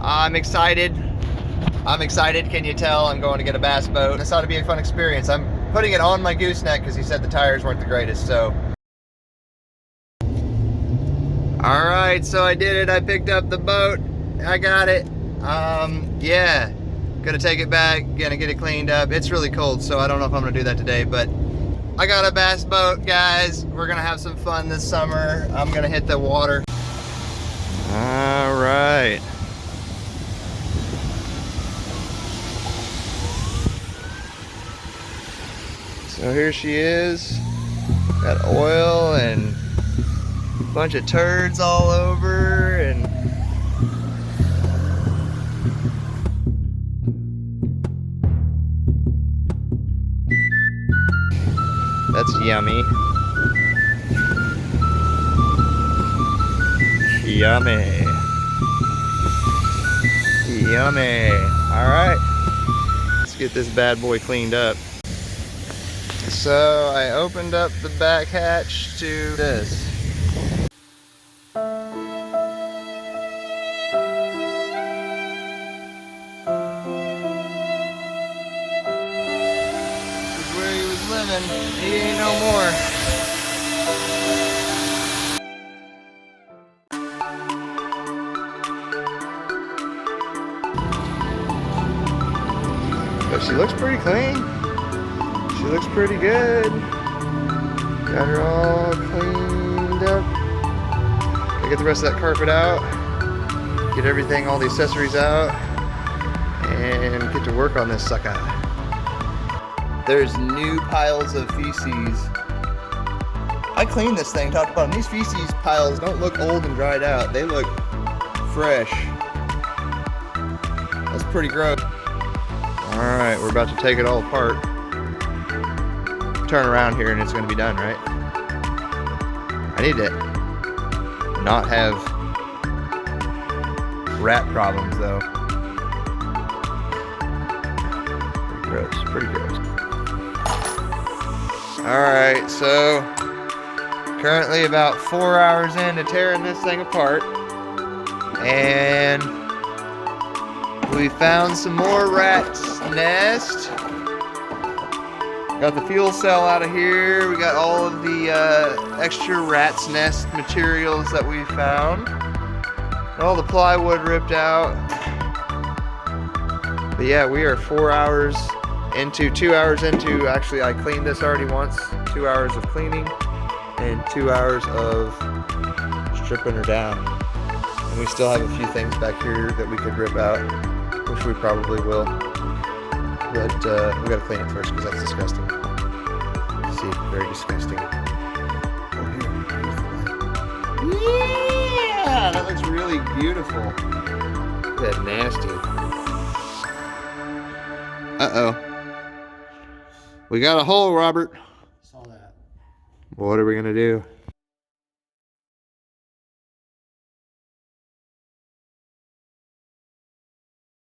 I'm excited. Can you tell? I'm going to get a bass boat. This ought to be a fun experience. I'm putting it on my gooseneck because he said the tires weren't the greatest, so. All right, so I did it. I picked up the boat. I got it. Yeah, gonna take it back, gonna get it cleaned up. It's really cold, so I don't know if I'm gonna do that today, but I got a bass boat, guys. We're gonna have some fun this summer. I'm gonna hit the water. All right. So here she is. Got oil and a bunch of turds all over, and that's yummy. Yummy. Yummy. All right. Let's get this bad boy cleaned up. So I opened up the back hatch to this. This is where he was living. He ain't no more. But she looks pretty clean. She looks pretty good. Got her all cleaned up. I get the rest of that carpet out. Get everything, all the accessories out. And get to work on this sucker. There's new piles of feces. I cleaned this thing, talked about them. These feces piles don't look old and dried out. They look fresh. That's pretty gross. All right, we're about to take it all apart. Turn around here and it's gonna be done, right? I need to not have rat problems though. Pretty gross, pretty gross. All right, so currently about 4 hours into tearing this thing apart, and we found some more rat's nest. Got the fuel cell out of here. We got all of the extra rat's nest materials that we found. All the plywood ripped out. But yeah, we are 4 hours into, 2 hours into, actually I cleaned this already once. 2 hours of cleaning and 2 hours of stripping her down. And we still have a few things back here that we could rip out, which we probably will. But we gotta clean it first because that's disgusting. See, very disgusting. Oh, here's the light. Yeah, that looks really beautiful. Look at that nasty. Uh-oh. We got a hole, Robert. Saw that. What are we gonna do?